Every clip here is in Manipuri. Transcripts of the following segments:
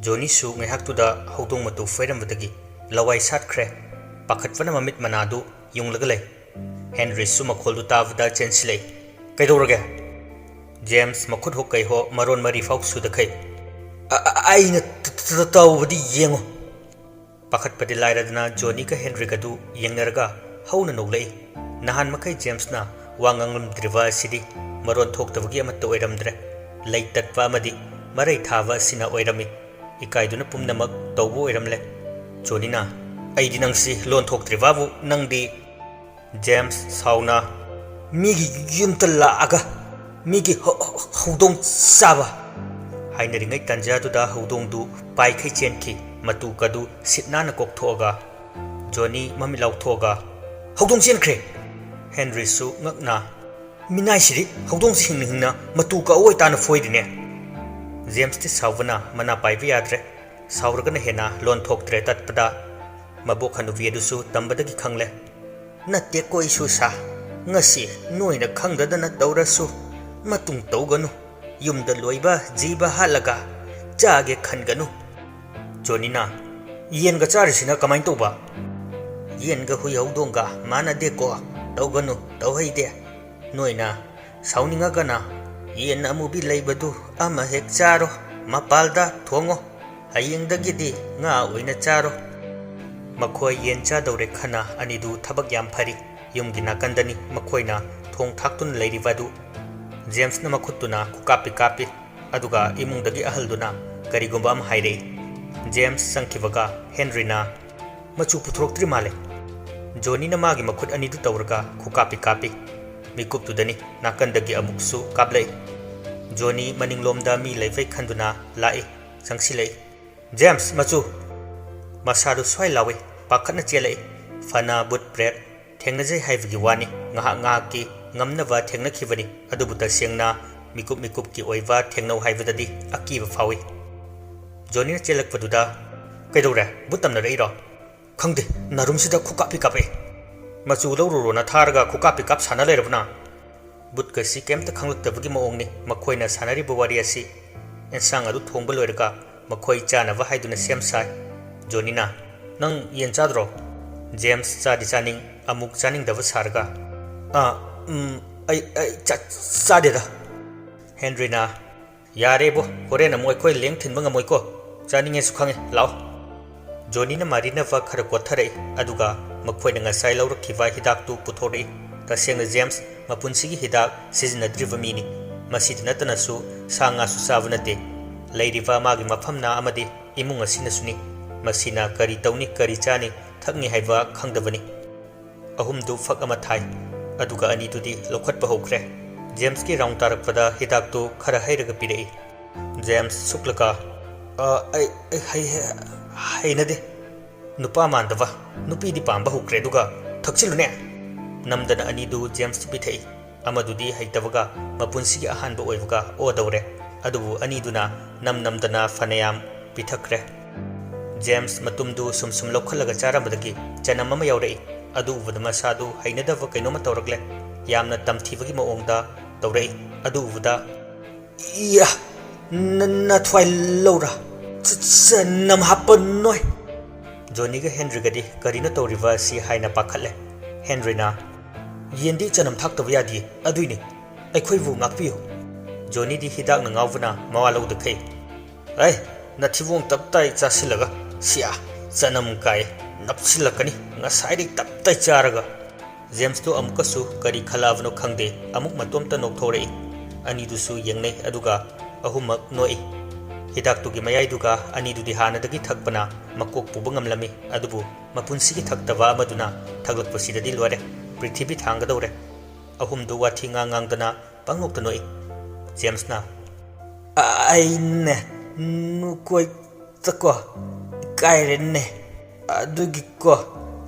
Johnny su ngayhaktuda hodong matu fairambatagi lawai satkre pakhatwana mamit manadu yunglaga lay. Henry su makhol du tavda chensilay. Kaidorage? James makhut hokai ho maron mari fauk sudakai. Aina tawbadi yengo. Pakhatpadi lairadna Johnny ka Henry kadu yengnaraga hauna noglay. Nahan makai James na wangangmdraba sidi maron thoktabagi amatta oiramdre. Laitatpa amadi marai thava sina oirami. Ikaiduna pumnamak tawbu oiramle. Johnny na aidi nangsi lon thoktribabu nangdi. James sauna migi yumta laaga migi hodong saba haineringai tanjaduda hodong du paikai chenki matu kadu sitnana kokthoga Johnny mami lauthoga hodong chenkre Henry su ngakna minai siri hodong singhingna matu ka oi tana foidine James ti sawna mana paibi yadre sauragana hena lon thoktre tatpada mabok hanuvi adusu tambadagi khangle Natte koi su sa ngasi noina khangdadana tawrasu matung tawganu yumda loiba jiba halaga chage khanganu Johnny na yenga charisina kamai toba yenga hui hodonga mana de ko tawganu tawhaide noina sauninga gana yen amubi leibadu ama hek charo mapalda thongo hayengdagidi nga oina charo Makhoi yen cha dore khana anidu thabak yam phari yumgi nakandani makhoina thong thaktun leiribadu James na makhutuna kukapi aduga imungdagi ahalduna karigomba am haire James sangkibaga Henry na machu puthroktri male Johnny na magi makhut anidu tawraga kukapi mikup tudani nakandagi amuksu kablai Johnny maninglomda mi leivai khanduna lai sangsilai James machu Masadu swai lawi pakhatna chelai fana but bread thengnajai haibagi wani ngaha ki ngamnaba thengna khibani adubuta sengna mikup ki oiwa thengnau haibadadi akiba fawi Johnny na chelakpaduda kaidore butamna reiro khangde narumsida khukapi kape machu lawruro na tharga khukapi kap sana leirabna butka si kemta khanglaktabagi maongni makhoina sanari bawari asi ensang adu thongba loiraga makhoi chanaba haiduna semsai Johnny na nang yen chadro James chadi chaning amuk chaning dava sarga ai chade da Henry na yare bo hore na moi koi leng thin banga moi ko chaning esu khange law Johnny na marina va khara kothare aduga makhoi na ngasai lawra khiwa hidak tu puthori taseng James mapunsigi hidak sizina drivamini masidna tanasu sanga su savnate leiriva magi mafamna amadi imung asina suni Masina kari tauni kari chani thakni haiba khangdabani ahumdu fak ama thai aduga ani tudi lokhatpa hokre James ki round tarakpada hidak tu khara hairaga pirei James suklaka ai nade nupa mandava nupi di pamba hokre duga thakchilune namdana ani du James bithei amadudi haitabaga mapunsigi ahanba oibuga odawre adubu ani duna namdana fanayam pithakre James matumdu sum lokhalaga charambadagi chanam ama yaurei adu ubada masadu hainadava kainoma tawrakle yamna tamthibagi maongda tawrei adu ubada iya na thwai lawra nam hapanoi Johnny ga Henry gadi karina tawriva si haina pakhatle Henry na yendi chanam thaktawa yadi aduini aikhoibu ngakpiyo Johnny di hidak na ngawna mawalawda khai ai na thibong taptai chasilaga Sia chanam kai napsilakani ngasai taptai charaga James to amkasu kari khalavno khangde amuk matomta nokthore ani dusu yengnei aduga ahumak noi hidak tu gi mayai duga ani dudi hana dagi thakpana makok pubangam lami adubu mapunsi gi thaktaba amaduna thaglak pasidadi lore prithvi thanga dore ahum du wathi ngang dana pangok noi James na aine nu koi takwa kairenne adugi ko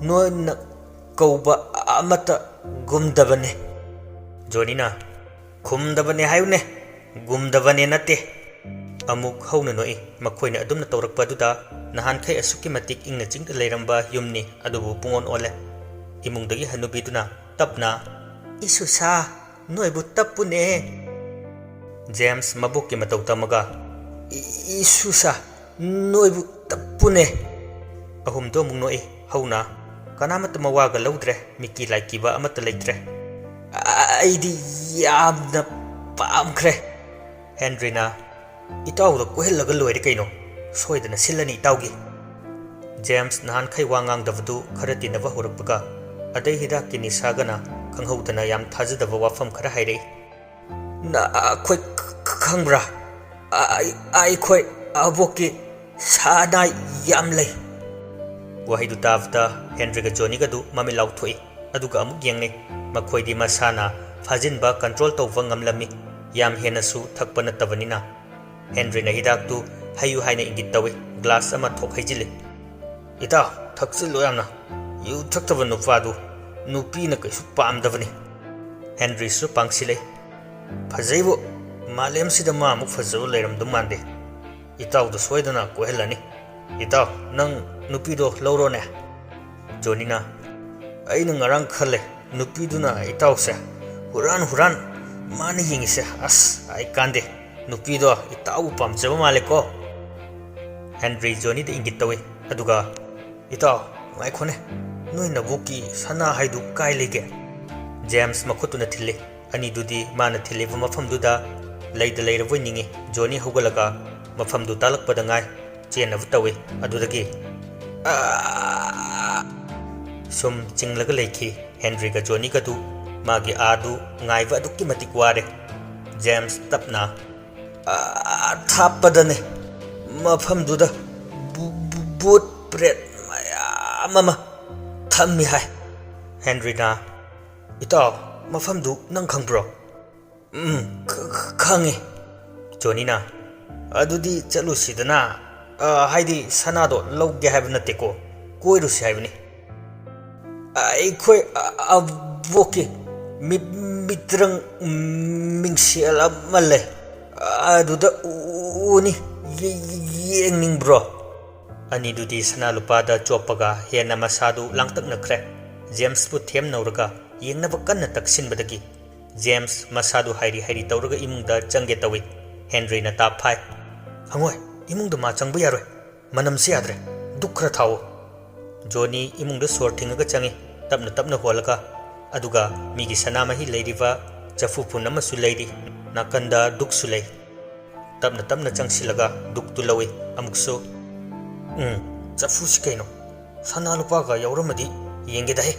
noina kauba amata gumdabane Johnny na khumdabane hayune gumdabane nate amuk hauna noi makhoina adumna tawrakpaduda nahan khai asuki matik ingna chingda leiramba yumni adubu pungon ole imungdagi hanubiduna tapna isusa noibu tapune James mabuk ki matau tamaga isusa Noibu tapune. Ahumdo mung noi hauna. Kanamata mawaga laudre miki laikiba amata leitre. Aidi yamna pamkre. Henryna itawda kohelaga loire kaino. Soidana silani itawgi. James nahan khai wangang davdu kharati nava horapaka. Adai hidak kini sagana kanghudana yam thajadaba wafam khara hairei. Na khoi khangbra. Ai khoi aboki sana yam lei. Wahidu tavda Henry ga Johnny ga du mami lauthoi aduga amuk yengne makhoidi masana fajinba control tawwa ngamlami yam henasu thakpana tabanina. Henry na hidak tu hayu haina ingit tawi glass ama thok haijili. Ita thaksil yamna yu thaktaban nupadu nupi na kaisu pamdabani. Henry su pangsile fajaibo malem sida ma amuk fajaw leiram dumande. Itaw du soidana kohelani. Itaw nang nupido lauro ne. Johnny na aina ngarang khale nupiduna itaw se huran mani hingi se as ai kande nupido itaw pamjaba male ko. Henry Johnny de ingit tawi aduga itaw mai khone noi nabuki sana haidu kai lege. James makhutuna thille ani dudi mana thille bu mafam duda leida leira voi ningi. Johnny hugalaga mafam du talak padangai chena vutawe adudagi sum chinglaga leiki. Henry ga Johnny ga du magi adu ngaiva dukki matik ware. James tapna thapadane mafam duda boot bread mama thammi hai. Henry na itaw mafam du nang khangbro? Khangi. Johnny na adudi chalu sidana haidi sanado logge have nateko koiru saibni. Ai khoi avoke mitrang mingsiala male aduda uni yengning bro. Ani dudi sana lupada chopaga hena masadu langtak nakre. James pu them nauraga yengnaba kanna taksin badagi. James masadu hairi tauraga imungda changge tawi. Henry na tap phai hangoi imungda ma changbu yaroi manam se yadre dukra thawo. Johnny imungda sor thingaga changi tapna holaga aduga migi sanama hi leiriva chafu punama su leiri nakanda duk su lei. Tapna changsilaga duk tu lawi amukso chafu sikaino sana lupa ga yauramadi yenge dahe.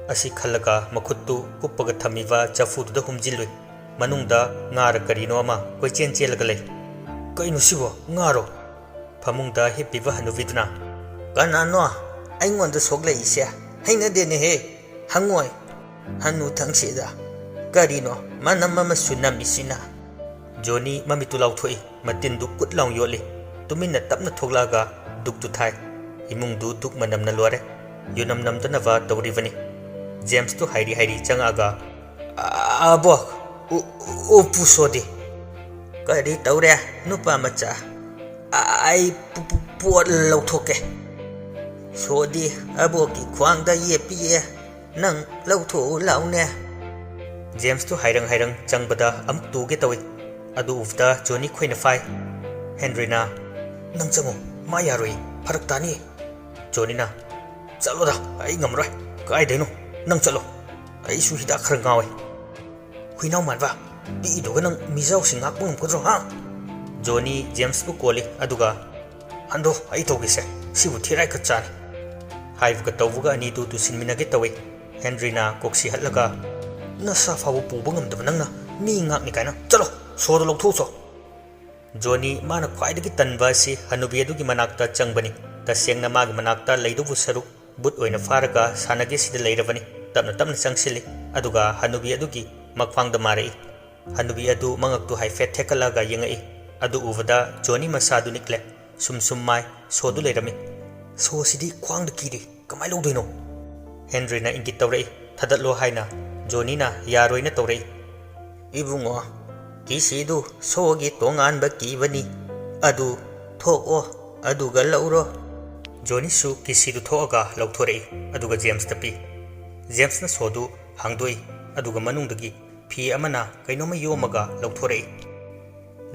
Asi khalaga makhuttu kuppaga thamiva chafu da humjilui manungda ngar karino ama koichen chelaga lei. Kaino sibo ngaro phamungda hippiba hanuviduna kanano aingonda sogle ise haina dene he hangoi hanu thangsida karino manamama sunamisina. Johnny mamitu lauthoi matin du kut laung yoli tuminna tapna thoklaga duk tu thai imung du duk manamna lore yunam namdana va tawrivani. James tu hairi changaga abo upu sodi kari tawre nupa macha ai puot lauthoke sodi abo ki khwangda yepiye nang lautho laune. James tu hairang changbada am tuge tawi adu ufta Johnny khoina fai. Henry na nang chango ma yaroi pharak tani. Johnny na chalo da ai ngamroi kai deino nang chalo ai su hida khar ngawe huinau manwa bi do nang mijau singak bum kodro ha. Johnny James bu koli aduga ando ai to gise sibu thirai ka chan haiv ka tawuga ani tu sinmina ge tawi. Henry na koksi hatlaga na sa fawu pu bangam da nang na mi ngak ni kaina chalo so do lok thu so. Johnny mana khwai de tanba si hanubi adu gi manakta changbani ta sengna ma gi manakta leidu bu saruk but oina faraga sanage sida leiravani. Tapna changsili aduga hanubi adu gi makphangda marai. Hanubi adu mangaktu hai fet thekalaga yengai adu uvada Johnny masadu nikle sum mai so du leirami. So sidi khwang de kiri kamai lodino. Henry na ingit tawrei thadalo haina Johnny na yaroina tawrei ibungo kisidu sogi tongan ba kibani adu thoko aduga lauro. Johnny su kisidu thoga lauthorei aduga James tapi. James na sodu hangdoi aduga manungdagi phi amana kainoma yomaga lauthorei.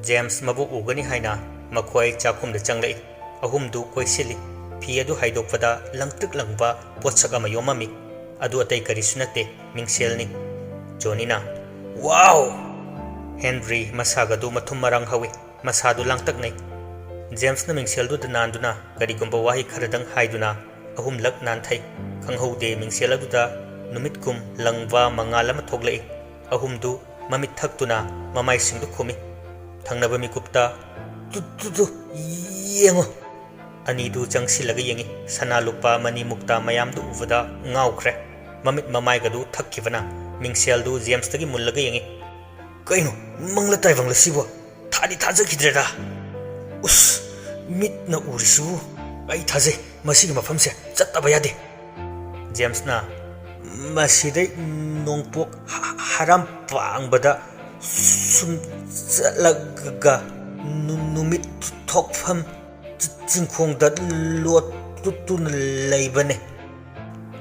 James mabu ugani haina makhoi chakhumda changlai ahumdu koisili phi adu haidokpada langtuk langba potsak ama yomami adu atai karisu nate mingselni Jonina wow Henry masagadu mathum marang hawi masadu langtak nei James na mingsel du nanduna kari gomba wahi kharadang haiduna ahum lak nan thai khanghaude mingsel adu da numit kum langwa mangalama thoglai ahum du mamit thaktuna mamai singdu khumi thangnaba mikupta tu yengo ani du changsilaga yengi sana lupa mani mukta mayam du uvada ngaukhre mamit mamai gadu thakkivana mingsel du James tagi mullaga yengi kaino mangla taivangla sibo thadi thajkhidreda us mit na urisu ai thaje masigi mafamse chattaba yade James na masidai nongpok haram pangbada sum chalaga numit thokpham chingkhongda lot tutun leibane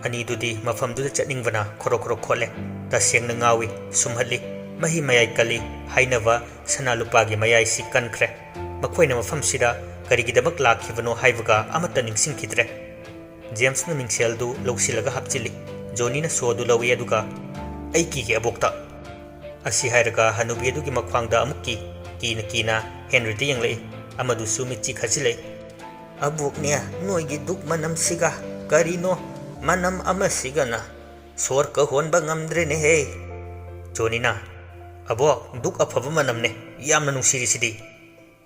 ani dudi mafam du chatningbana khoro khoro khole ta sengna ngawi sumhali mahi mayai kali hainava sanalupa gi mayai si kankhre makhoina mafam sida karigidabak lakhibano haibaga amata ningsingkhidre James na mingsel du lawsilaga hapchili Johnny na so du lawi aduga aiki gi abokta asi hairaga hanubi adugi makhwangda amukki kina Henry de yanglei amadu sumichi khachile abuk ne noigi duk manam siga karino manam amasiga na sor ka honba ngamdre ne he Johnny na abo duk afaba manam ne yamna nungsiri sidi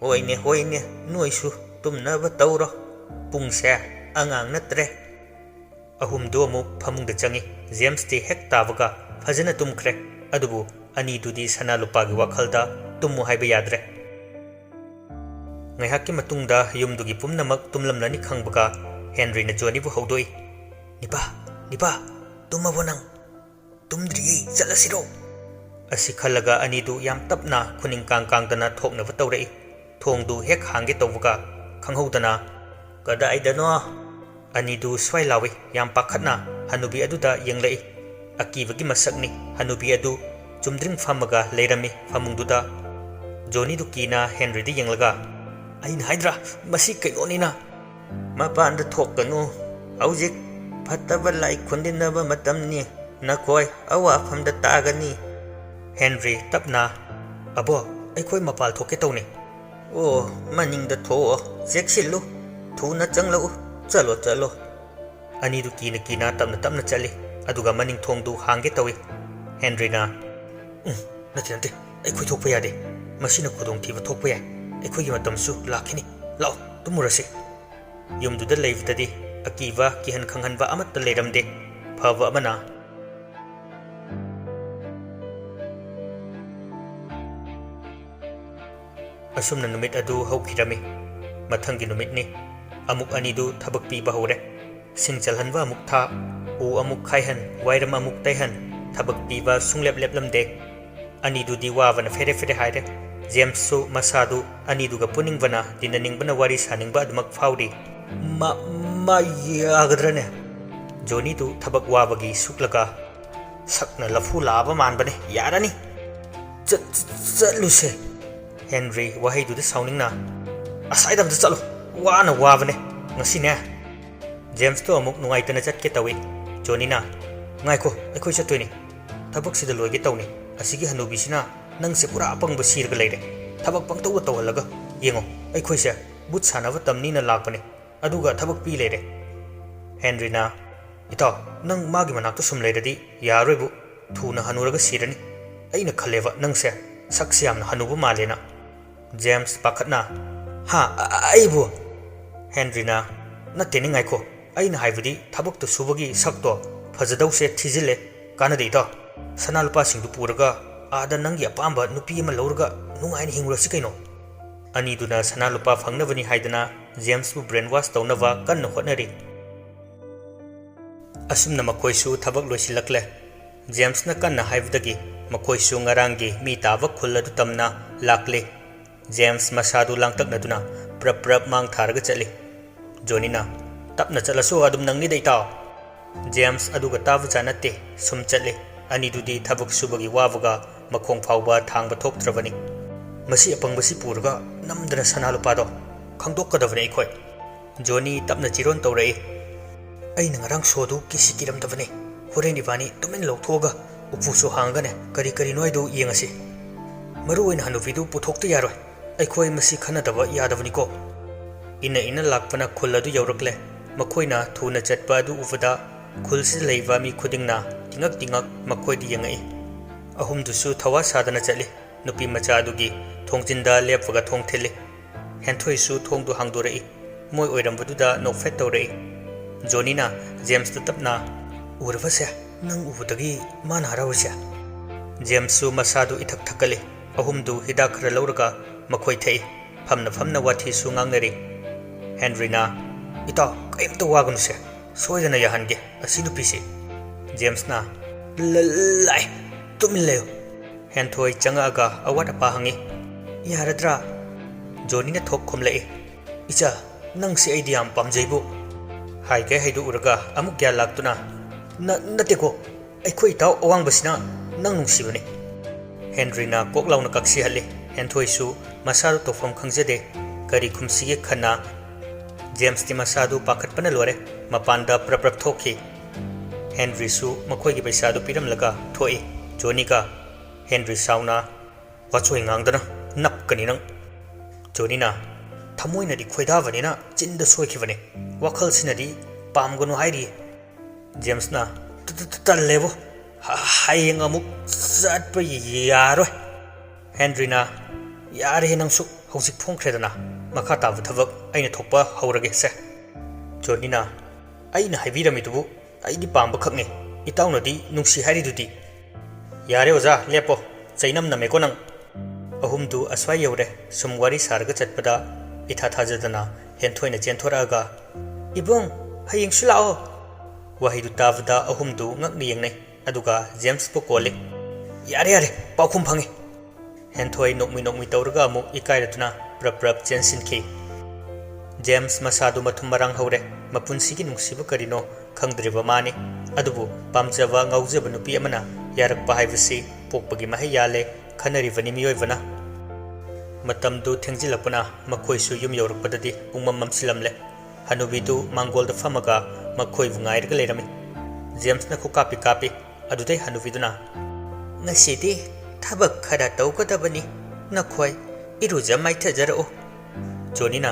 hoine noisu tumnaba tawro pungse angang natre ahum do mu phamungda changi James te hek tawaga phajana tumkhre adubu ani dudi sana lupa gi wakhalda tummu haiba yadre ngai hakki matungda yumdugi pumnamak tumlamlani khangbaga Henry na Johnny bu hodoi nipa tumma bonang tumdri chalasiro asi khalaga ani du yam tapna khuning kang dana thokna ba tawrei thong du hek hange tawbuga khanghodana kada aidano ani du swai lawi yam pakhatna hanubi aduda yenglei akibagi masakni hanubi adu chumdring phamaga leirami phamungduda Johnny du kina Henry di yenglaga ain haidra masi kainonina mapanda thokanu aujik phataba lai khundinaba matamni nakoi awa phamda tagani Henry tapna abo aikoi mapal thoke tawni oh maningda tho jeksilu thuna changlau chalo ani du kina tamna chali aduga maning thong du hange tawi Henry na nate aikoi thokpa yade masina khudong thiba thokpa ya aikoi gi matamsu lakhini lao tumurasi yumduda leivdadi akiva kihan khanghanba amatta leiramde phava amana asumna numit adu haukhirami mathangi numit ni amuk ani du thabak pi bahore singchalhanwa amuk tha u amuk khaihan wairam amuk taihan thabak pi ba sunglep leplamde ani du diwawana fere haire James su masadu ani duga puningwana dinaningbana wari saningba adumak faudi ma yagadrane Johnny du thabak wabagi suklaga sakna lafu laba manbane yarani chaluse Henry wahai du sauningna asaidam chalo wana wabane ngasine James to amuk nuaitana chatke tawi Johnny na ngaiko aikoi chattoini thabak sida loige tawni asigi hanubi sina nangse pura apangba sirga leire thabak pangtawda tawhalaga yengo aikoi se but sanava tamni na lakpane aduga thabak pi leire Henry na ita nang magi manakta sum leiradi yaroibu thuna hanuraga sirani aina khaleva nangse saksi yamna hanubu malena James pakhatna ha aibu Henry na natte ni ngaiko aina haibudi thabak to subagi sakto phajadau se thijile kanadi ita sanalpa singdu puraga ada nangi apamba nupi ama laurga nungaini hingurasi kaino ani duna sanalupa phangnabani haidana James bu brainwash tawnava kanna hotnari asumna makoisu thabak loisilakle James na kanna haibdagi makoisu ngarangi mi tawa khulladu tamna lakle James masadu langtaknaduna prap mang tharaga chali Johnny na tapna chalasu adum nangni deita James aduga tawa janate sum chale ani dudi thabak subagi wawaga makhong phawba thangba thoktrabani masi apangbasi purga namdana sana lupado khangdokadabane ikhoi Johnny tapna chiron tawrai aina ngarang sodu kisi kiramdabane horen ibani tumen lawthoga upuso hangane kari kari noidu yengasi maru oina hanuvidu puthokta yaroi aikhoi masi khanadaba yadabani ko ina lakpana khuladu yaurakle makoina thuna chatpa adu uvada khulsi leiva mi khudingna tingak makoidi yengai ahumdusu thawa sadana chali nupi macha adugi thongjinda lepwaga thongtheli henthoi su thongdu hangdorei moi oirambududa nokfet tawrei Johnny na James tapna urvase nang ubudagi man harawse James su masadu ithak thakale ahumdu hidak khara lawraga makhoi thei famna wathi su ngangnari Henry na ita kaimta wagunse soidana yahange asidu pisi James na lai tumileo henthoi changaga awat apa hangi yaradra Johnny na thok khomlei icha nang si idea am pamjaibu hai ke haidu uraga amuk gya laktuna nateko aikhoi taw awangbasina nang nungsibani Henry na koklauna kaksi hale henthoi su masaru tofam khangjade kari khumsige khana James ti masadu pakhatpana lore mapanda prap thoki Henry su makhoi gi paisa du piram laga thoi Johnny ka Henry sauna wachoi ngangdana napkani nang Johnny na thamoina di khoidavani na chinda soikhibane wakhal sinadi pamgonu hairi James na tallevo hayeng amuk satpa yaro Henry na yare nangsu hojik phongkhredana makha tabu thabak aina thokpa haurage se Johnny na aina haibirami dubu aidi pamba khakne itauna di nungsi hari dudi yare oza lepo chainam nameko nang ahumdu aswai yore sumwari sarga chatpada itha thajadana henthoina chenthora ibong hayeng sulao wahidu tavda ahumdu ngakni yengnei aduga James pokole yare paukhum phangi henthoi nokmi tawraga amu ikairatuna prap chensinki James masadu mathum marang haure mapunsigi nungsiba karino khangdriba mani adubu pamjaba ngaujaba nupi amana yarakpa haibasi pokpagi mahai yale khanaribani miyoibana matamdu thengjilapuna makhoisu yum yaurakpadadi pungmam mamsilamle hanubidu mangolda famaga makhoi bungairga lerami James na kapi adudai hanubiduna ngasidi thabak khara tawgadabani nakhoi iruja maithajaro Johnny na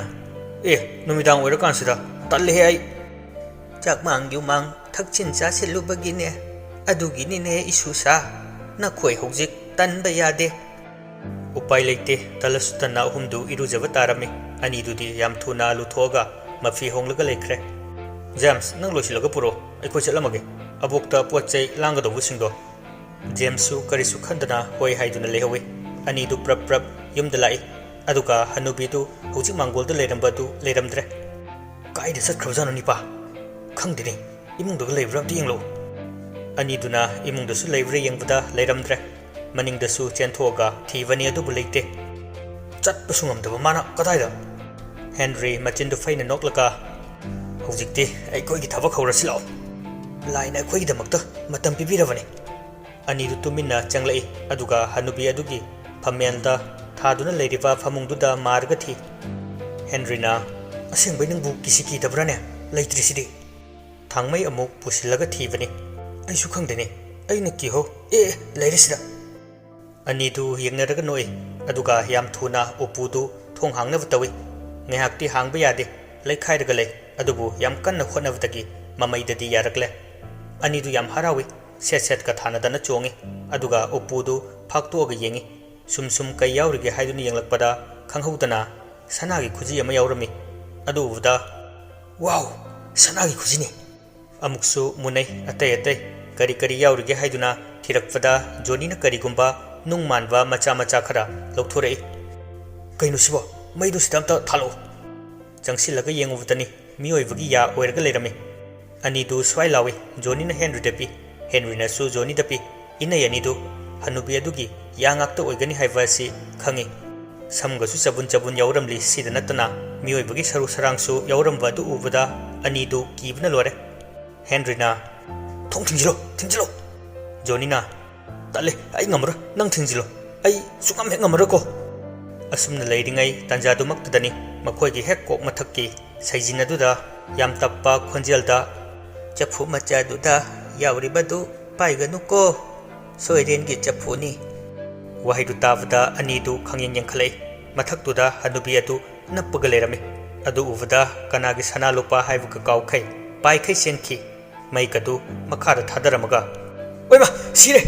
numidang oirakansida talle he ai chakmang yumang thakchin chasilubagine adugini ne isusa nakhoi hojik tanba yade upai leite talasutana humdu irujaba tarami ani dudi yam thuna luthoga mafi honglaga lekhre James nang loisilaga puro aikoi chalamage abokta pochai langado busingdo James su karisu khandana hoi haiduna lehawi ani du prap yumda lai aduga hanubidu hojik mangolda leirambadu leiramdre kaida satkhrawjana nipa khangdini imungdaga leibra yenglo ani duna imungdasu leibra yengbada leiramdre maningdasu chenthoga thivani adubu leite chatpasu ngamdaba mana kadaida Henry machindu faina noklaga hojikti aikoi thabak hawrasi lao laina aikoi damakta matam pibirabani ani du tuminna changlai aduga hanubi adugi phamenda thaduna leiriba phamungduda marga thi Henry na asengbai nangbu kisiki dabrane leitrisidi thangmai amuk pusilaga thibani aisu khangdene aina ki ho leirisida ani du yengnaraga noi aduga yam thuna upudu thong hangna batawi ngehakti hangba yade leikhairaga lei adubu yam kanna khonavdagi mamaidadi yarakle ani du yam harawi set ka thana dana chongi aduga upudu phaktoga yengi sum kai yaurige haiduni yenglakpada khanghaudana sanagi khuji ama yaurami adubuda wow sanagi khujini amuksu munai atai kari yaurige haiduna thirakpada Johnny na karigumba nungmanba macha khara lokthorei kainu sibo maidu sidamta thalo jangsilaga yengubutani miyoibagi ya oiraga lerami ani du swai lawi Johnny na Henry na su Johnny dapi inai ani du hanubi adugi yangakta oigani haibasi khangi samgasu chabun yauramli sida natana miyoibagi saru sarangsu yauramba du ubada ani du kibna lore Henry na thong thingilo Johnny na tale ai ngamra nang thingilo ai sungam he ngamra ko asumna leiringai tanjadumaktudani makhoi hek kok mathakki saijin aduda yam tappa khonjelda chapu macha duda yauribadu paiganu ko soiren gi chapu ni wahidu tavda ani du khangyeng yengkhalei mathaktuda hanubi adu nappaga lerami adu uvada kanagi sana lupa haibu ka kawkhai paikhai senki mai kadu makhara thadaramaga oima sire